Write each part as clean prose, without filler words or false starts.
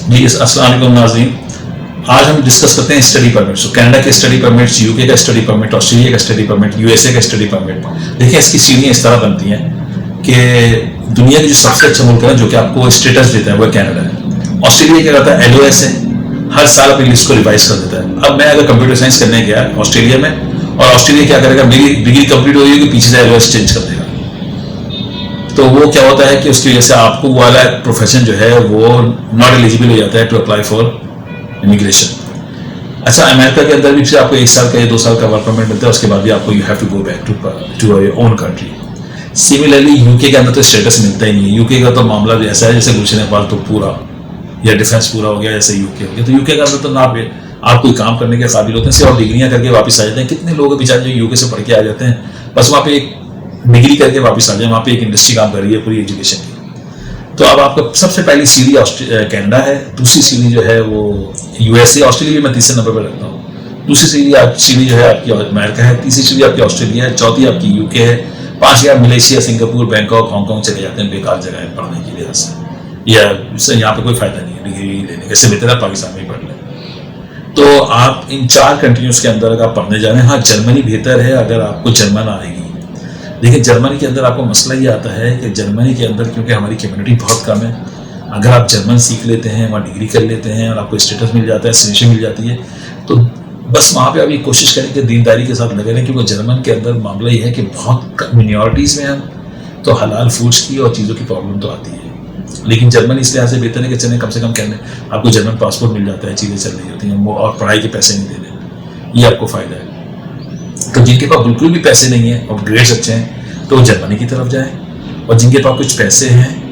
जी अस्सलाम वालेकुम नाज़रीन, आज हम डिस्कस करते हैं स्टडी परमिट। सो कनाडा के स्टडी परमिट्स, यूके का स्टडी परमिट, ऑस्ट्रेलिया का स्टडी परमिट, यूएसए का स्टडी परमिट। देखिए इसकी सीढ़ियाँ इस तरह बनती हैं कि दुनिया की जो सबसे अच्छा मुल्क है जो कि आपको स्टेटस देता है वो कनाडा है। ऑस्ट्रेलिया क्या करता है, LOS है, हर साल अपनी लिस्ट को रिवाइज कर देता है। अब मैं अगर कंप्यूटर साइंस करने गया ऑस्ट्रेलिया में, और ऑस्ट्रेलिया क्या करेगा, मेरी डिग्री कंप्लीट हो गई, पीछे से LOS चेंज कर देगा। तो वो क्या होता है कि उसकी वजह से आपको वो वाला प्रोफेशन जो है वो नॉट एलिजिबल हो जाता है टू अप्लाई फॉर इमिग्रेशन। अच्छा, अमेरिका के अंदर भी फिर आपको 1 साल का या 2 साल का वर्क परमिट मिलता है, उसके बाद भी आपको you have to go back to your own country. Similarly UK के अंदर तो स्टेटस मिलता ही नहीं है। यूके का तो मामला भी ऐसा है जैसे गुलशन नेपाल तो पूरा या डिफेंस पूरा हो गया जैसे यूके हो गया। तो यूके के अंदर तो ना आप कोई काम करने के काबिल होते हैं, सिर्फ डिग्रियां करके वापस आ जाते हैं। कितने लोग बेचारे जो यूके से पढ़ के आ जाते हैं, बस वहाँ पे एक डिग्री करके वापस आ जाए, वहाँ पे एक इंडस्ट्री काम कर रही है पूरी एजुकेशन की। तो अब आपका सबसे पहली सीढ़ी कनाडा है, दूसरी सीढ़ी जो है वो यूएसए, ऑस्ट्रेलिया में 3 नंबर पर रखता हूँ। दूसरी सीढ़ी जो है आपकी अमेरिका है, तीसरी सीढ़ी आपकी ऑस्ट्रेलिया है, चौथी आपकी यूके है, 5 आप मलेशिया, सिंगापुर, बैंकॉक, हांगकॉन्ग चले जाते हैं बेकार जगह है पढ़ने के लिहाज से, या यहाँ पे कोई फायदा नहीं है डिग्री लेने का, इससे बेहतर है पाकिस्तान में ही पढ़ लें। तो आप इन 4 कंट्रीज के अंदर अगर आप पढ़ने जा रहे हैं, हाँ जर्मनी बेहतर है अगर आपको जर्मन आएगी। लेकिन जर्मनी के अंदर आपको मसला ये आता है कि जर्मनी के अंदर क्योंकि हमारी कम्युनिटी बहुत कम है, अगर आप जर्मन सीख लेते हैं, वहाँ डिग्री कर लेते हैं और आपको स्टेटस मिल जाता है, सिटीजनशिप मिल जाती है, तो बस वहाँ पे आप ये कोशिश करें कि दीनदारी के साथ लगे रहें। क्योंकि जर्मन के अंदर मामला ये है कि बहुत मिनॉरिटीज़ में हम तो हलाल फूड्स की और चीज़ों की प्रॉब्लम तो आती है। लेकिन जर्मन इस लिहाज से बेहतर है कि चलें कम से कम कहने आपको जर्मन पासपोर्ट मिल जाता है, चीज़ें चल रही होती हैं और पढ़ाई के पैसे नहीं देने, ये आपको फ़ायदा है। तो जिनके पास बिल्कुल भी पैसे नहीं है और ग्रेड्स अच्छे हैं तो जर्मनी की तरफ जाए, और जिनके पास कुछ पैसे हैं,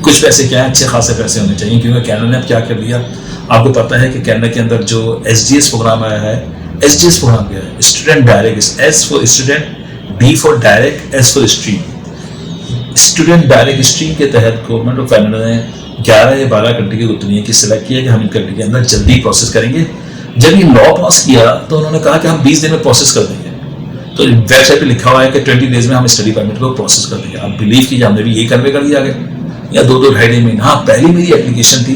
कुछ पैसे क्या है, अच्छे खासे पैसे होने चाहिए। क्योंकि कनाडा ने अब क्या कर दिया, आपको पता है कि कनाडा के अंदर जो SGS प्रोग्राम आया है, SGS प्रोग्राम क्या है, student direct, S for student, D for direct, S for stream. Student direct stream के तहत गवर्नमेंट ऑफ कनाडा ने 11 या 12 कंट्री की दुनिया की सिलेक्ट किया कि हम इन कंट्री के अंदर जल्दी प्रोसेस करेंगे। जब ये लॉ पास किया तो उन्होंने कहा कि हम 20 दिन में प्रोसेस कर देंगे। तो वेबसाइट पे लिखा हुआ है कि 20 डेज में हम स्टडी परमिट को प्रोसेस कर देंगे। आप बिलीव कीजिए, हमने भी यही कन्वे कर दिया आगे, या 2-2 महीने। हाँ, पहली मेरी एप्लीकेशन थी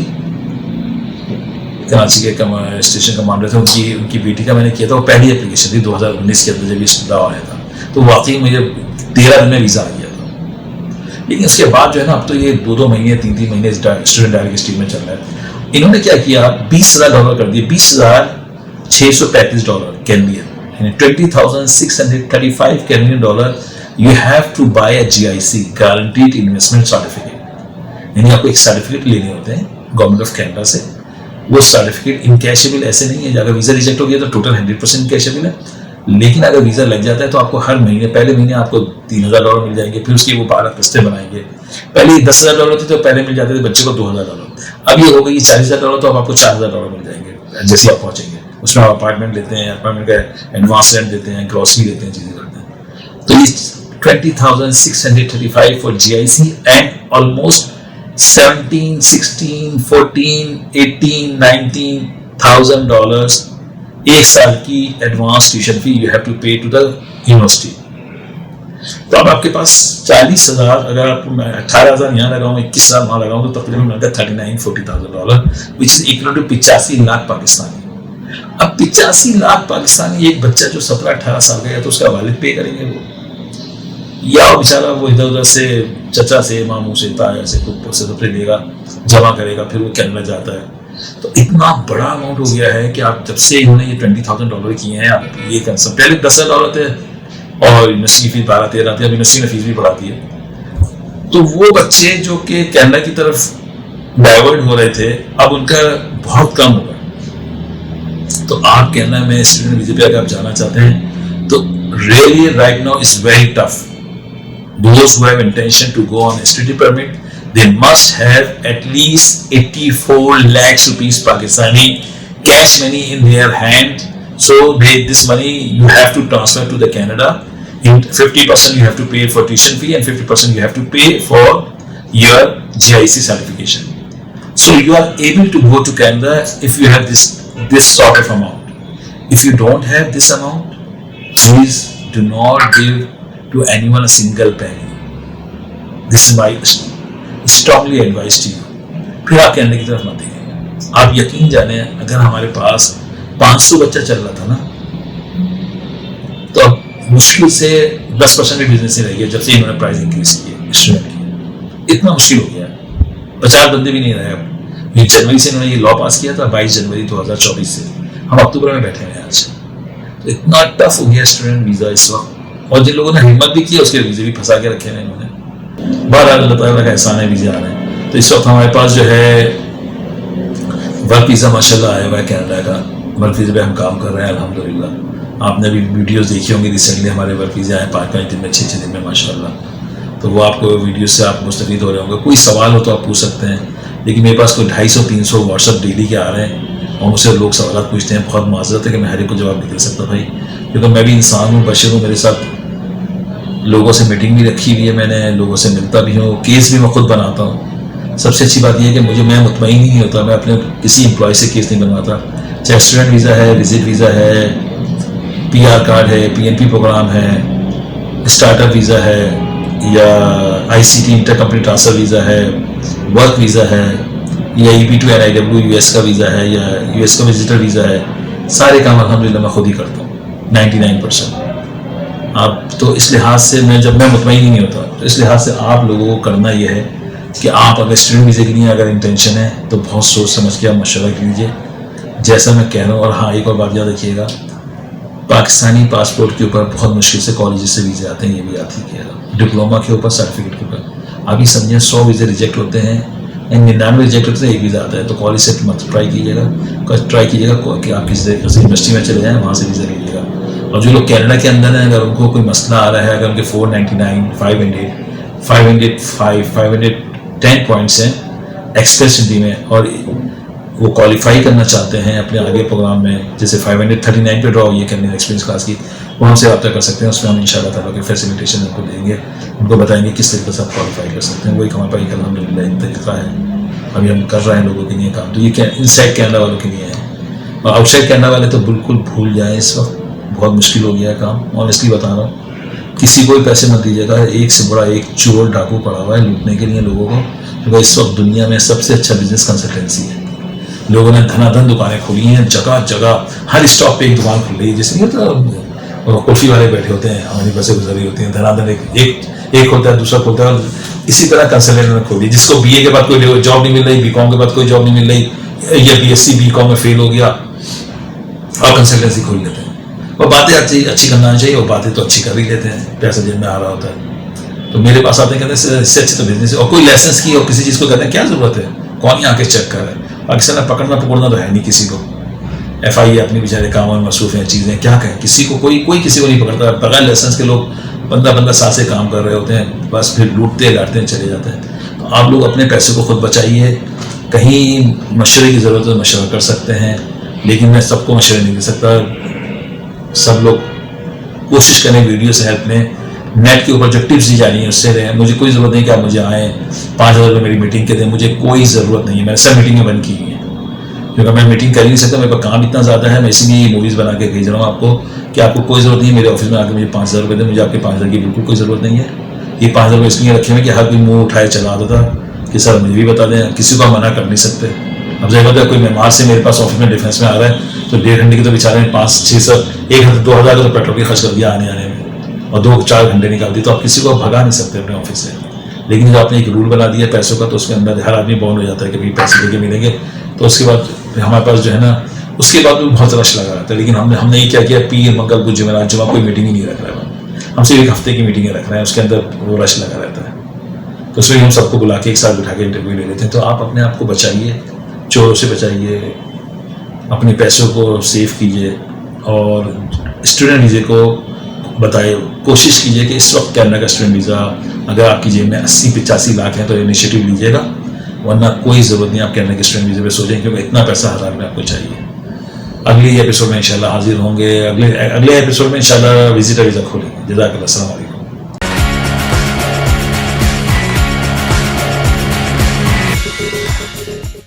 कराची के स्टेशन कमांडर थे, उनकी बेटी का मैंने किया था, वो पहली एप्लीकेशन थी 2019 के अंदर जब ये लॉ आया था। तो वाकई मुझे 13 दिन में वीज़ा आ गया था। लेकिन उसके बाद जो है ना, अब तो ये 2-2 महीने 3-3 महीने स्टूडेंट डायरेक्ट स्ट्रीम में चल रहा है। इन्होंने क्या किया, $20,000 कर दिए, $20,635 Canadian, 20,635 Canadian dollar. You have to buy a GIC, Guaranteed Investment Certificate। यानी आपको एक सर्टिफिकेट लेने होते हैं गवर्नमेंट ऑफ कनाडा से। वो सर्टिफिकेट इनकैशेबल ऐसे नहीं है, अगर वीजा रिजेक्ट हो गया तो टोटल 100% इनकैशेबल है। लेकिन अगर वीजा लग जाता है तो आपको हर महीने, पहले महीने आपको $3,000 मिल जाएंगे, फिर उसकी वो 12 किस्तें बनाएंगे। पहले $10,000 थी तो पहले मिल जाते थे बच्चे को $2,000। अब ये हो गई $40,000, तो अब आपको $4,000 मिल जाएंगे जैसे आप पहुंचेंगे। उसमें आप अपार्टमेंट लेते हैं, अपार्टमेंट का एडवांस रेंट देते हैं, ग्रॉसरी लेते हैं, चीज़ें करते हैं। तो ये 20,635 फॉर GIC एंड ऑलमोस्ट 17, 16, 14, 18, $19,000 एक साल की advance tuition fee you have to pay to the university. तो अब आपके पास 40,000, अगर आप 18,000 यहाँ लगाऊँ, 21,000 वहाँ लगाऊँ, तो तकरीबन मिलता है $39,000-40,000 which is equal to 85 lakh Pakistani. अब 85 लाख पाकिस्तानी, एक बच्चा जो 17-18 साल का है तो उसका वालिद पे करेंगे वो, या वो बेचारा वो इधर उधर से चचा से, मामू से, ताया से कुछ से तो लेगा, जमा करेगा, फिर वो कनाडा जाता है। तो इतना बड़ा अमाउंट हो गया है कि आप जब से इन्होंने ये $20,000 किए हैं, आप ये कंसेप्ट, पहले $10,000 थे और यूनिवर्सिटी की फीस 12-13 थी, अब यूनिवर्सिटी ने फीस भी बढ़ाती है। तो वो बच्चे जो कि कनाडा की तरफ डाइवर्ट हो रहे थे, अब उनका बहुत कम होगा। तो आप कनाडा में स्टूडेंट वीजा पे अगर आप जाना चाहते हैं तो really right now is very tough. Those who have intention to go on a study permit, they must have at least 84 lakhs rupees Pakistani cash money in their hand. So this money you have to transfer to the Canada. 50% you have to pay for tuition fee and 50% you have to pay for your GIC certification. So you are able to go to Canada if you have this sort of amount. If you don't have this amount, please do not give to anyone a single penny. This is my strongly advice to you. फिर आप Canada की तरफ मत देखिए। आप यकीन जाने, अगर हमारे पास 500 बच्चा चल रहा था ना, तो अब मुश्किल से 10% भी बिजनेस नहीं रह गया जब से इन्होंने प्राइस इंक्रीज किए स्टूडेंट की। इतना मुश्किल हो गया है, 50 बंदे भी नहीं रहे अब। ये जनवरी से इन्होंने ये लॉ पास किया था, 22 जनवरी 2024 से, हम अक्टूबर में बैठे हैं आज। तो इतना टफ हो गया स्टूडेंट वीजा इस वक्त, और जिन लोगों ने हिम्मत भी की उसके वीजे भी फंसा के रखे हैं इन्होंने। बारह अल्लाह ताला का एहसान है, वीजे आ रहे हैं। तो इस वक्त हमारे पास जो है वर्क वीज़ा माशाल्लाह आया हुआ है कनाडा का। वर्क वीज़ा पे हम काम कर रहे हैं अल्हम्दुलिल्लाह। आपने भी वीडियोस देखी होंगी, रिसेंटली हमारे वर्क वीज़ा आए 5-5 दिन में, 6-6 दिन में माशाल्लाह। तो वो आपको वीडियो से आप मुस्तफ़ीद हो रहे होंगे। कोई सवाल हो तो आप पूछ सकते हैं, लेकिन मेरे पास कोई 250-300 व्हाट्सअप डेली के आ रहे हैं और मुझसे लोग सवाल पूछते हैं। बहुत माजरत है कि मैं हर एक को जवाब नहीं दे सकता भाई, क्योंकि मैं भी इंसान हूँ, बशर हूँ। मेरे साथ लोगों से मीटिंग भी रखी हुई है मैंने, लोगों से मिलता भी हूँ, केस भी मैं खुद बनाता हूँ। सबसे अच्छी बात यह है कि मैं मुतमईन ही नहीं होता, मैं अपने किसी एम्प्लॉय से केस नहीं बनवाता, चाहे स्टूडेंट वीज़ा है, विजिट वीज़ा है, PR कार्ड है, PNP प्रोग्राम है, स्टार्टअप वीज़ा है, या ICT inter company transfer visa है, वर्क वीज़ा है, या EP2 NIW US का वीज़ा है, या US का विजिटर वीज़ा है। सारे काम अल्हम्दुलिल्लाह मैं खुद ही करता हूँ 99%। आप तो इस लिहाज से जब मैं मुतमईन ही नहीं होता, तो इस लिहाज से आप लोगों को करना यह है कि आप अगर स्टूडेंट वीज़े के लिए अगर इंटेंशन है तो बहुत सोच समझ के आप मशवरा कीजिए, जैसा मैं कह रहा हूँ। और हाँ, एक और बात याद रखिएगा, पाकिस्तानी पासपोर्ट के ऊपर बहुत मुश्किल से कॉलेज से वीज़े आते हैं, ये भी याद रखिएगा। डिप्लोमा के ऊपर, सर्टिफिकेट के ऊपर अभी समझें 100 वीज़े रिजेक्ट होते हैं, 99 रिजेक्ट होते हैं, एक वीज़ा आता है। तो कॉलेज से मत ट्राई कीजिएगा कि आप किसी यूनिवर्सिटी में चले जाएँ, वहाँ से वीज़ा लीजिएगा। और जो लोग कनाडा के अंदर हैं, अगर उनको कोई मसला आ रहा है, अगर उनके 499, 510 पॉइंट्स हैं एक्सप्रेस हिंदी में, और वो क्वालिफाई करना चाहते हैं अपने आगे प्रोग्राम में, जैसे 539 पे ड्रॉ ये करने एक्सपीरियंस क्लास की, वो हमसे रब्ता कर सकते हैं। उसमें हम इंशाल्लाह ताला की फैसिलिटेशन उनको देंगे, उनको बताएंगे किस तरीके से आप क्वालिफाई कर सकते हैं। वही हमारे पास अल्हम्दुलिल्लाह एक तरीका है, अभी हम कर रहे हैं लोगों के लिए काम। तो ये इनसाइड कनाडा वालों के लिए है, और आउटसाइड कनाडा वाले तो बिल्कुल भूल जाएँ। इस वक्त बहुत मुश्किल हो गया है काम, ऑनेस्टली बता रहा हूँ। किसी को भी पैसे मत दीजिएगा, एक से बड़ा एक चोर डाकू पड़ा हुआ है लूटने के लिए लोगों को। क्योंकि इस वक्त दुनिया में सबसे अच्छा बिजनेस कंसल्टेंसी है। लोगों ने धनाधन दुकानें खोली हैं, जगह जगह हर स्टॉप पे एक दुकान खुल रही है। जैसे मतलब कुल्फी वाले बैठे होते हैं, हमारी बसें गुजर रही होती हैं, धनाधन एक होता है, दूसरा खोलता है, और इसी तरह कंसल्टेंट ने खोली। जिसको BA के बाद कोई जॉब नहीं मिल रही, BCom के बाद कोई जॉब नहीं मिल रही, या BSc BCom में फेल हो गया, और कंसल्टेंसी खोल लेते हैं। और बातें अच्छी करना चाहिए, और बातें तो अच्छी कर ही लेते हैं, पैसा जेब में आ रहा होता है। तो मेरे पास आते हैं, कहते हैं इससे अच्छी तो बिजनेस है। और कोई लाइसेंस की और किसी चीज़ को कहते हैं क्या ज़रूरत है, कौन यहाँ के चेक कर रहा है। पाकिस्तान में पकड़ना पकड़ना तो है नहीं किसी को, FIA अपने बेचारे काम में मसरूफ़ हैं, चीज़ें क्या कहें, किसी को कोई किसी को नहीं पकड़ता। बगैर लाइसेंस के लोग 15-15 साल से काम कर रहे होते हैं, बस फिर लूटते गाटते हैं, चले जाते हैं। तो आप लोग अपने पैसे को खुद बचाइए। कहीं मशवरे की ज़रूरत है, मशवरा कर सकते हैं, लेकिन मैं सबको मशवरे नहीं दे सकता। सब लोग कोशिश करें वीडियो से हेल्प लें, नेट के ऊपर जो टिप्स दी जा रही हैं उससे रहें। मुझे कोई ज़रूरत नहीं कि आप मुझे आएँ 5000 रुपये मेरी मीटिंग के दें, मुझे कोई ज़रूरत नहीं है। मैंने सब मीटिंगें बंद की हैं, क्योंकि मैं मीटिंग कर ही नहीं सकता, मेरे पास काम इतना ज़्यादा है। मैं इसीलिए ये मूवीज़ बना के भेज रहा हूँ आपको कि आपको कोई ज़रूरत नहीं है मेरे ऑफिस में आकर मुझे 5000 रुपये दें। मुझे आपके 5000 की बिल्कुल कोई ज़रूरत नहीं है। ये 5000 रुपये इसलिए रखे हुए कि हर कोई मुँह उठाए चला देता कि सर मुझे भी बता दें, किसी को मना कर नहीं सकते। अब जब मतलब कोई मेहमान से मेरे पास ऑफिस में डिफेंस में आ रहा है, तो 1.5 घंटे की तो बेचारे 500-600 1,000-2,000 का तो पेट्रोल भी खर्च कर दिया आने में, और 2-4 घंटे निकाल दिए। तो आप किसी को भगा नहीं सकते अपने ऑफिस से। लेकिन जब आपने एक रूल बना दिया पैसों का, तो उसके अंदर हर आदमी बाउंड हो जाता है कि भाई पैसे लेके मिलेंगे। तो उसके बाद हमारे पास जो है ना, उसके बाद भी बहुत रश लगा रहता है। लेकिन हमने ये क्या किया, पीर मंगल बुध जुमेरात जुमा कोई मीटिंग ही नहीं रख रहा है, हम सिर्फ 1 हफ्ते की मीटिंगें रख रहे हैं, उसके अंदर वो रश लगा रहता है। तो उसमें हम सबको बुला के एक साथ बिठा के इंटरव्यू ले लेते हैं। तो आप अपने आप को बचाइए, चोरों से बचाइए, अपने पैसों को सेव कीजिए, और स्टूडेंट वीज़े को बताइए। कोशिश कीजिए कि इस वक्त कनाडा का स्टूडेंट वीज़ा अगर आपकी जेब में 80-85 लाख है तो इनिशिएटिव लीजिएगा, वरना कोई ज़रूरत नहीं आप कनाडा के स्टूडेंट वीज़े पे सोचें, क्योंकि इतना पैसा हज़ार में आपको चाहिए। अगले एपिसोड में इंशाल्लाह हाजिर होंगे, अगले एपिसोड में इंशाल्लाह विजिटर वीज़ा खोलेंगे। जज़ाकल्लाह, अस्सलाम वालेकुम।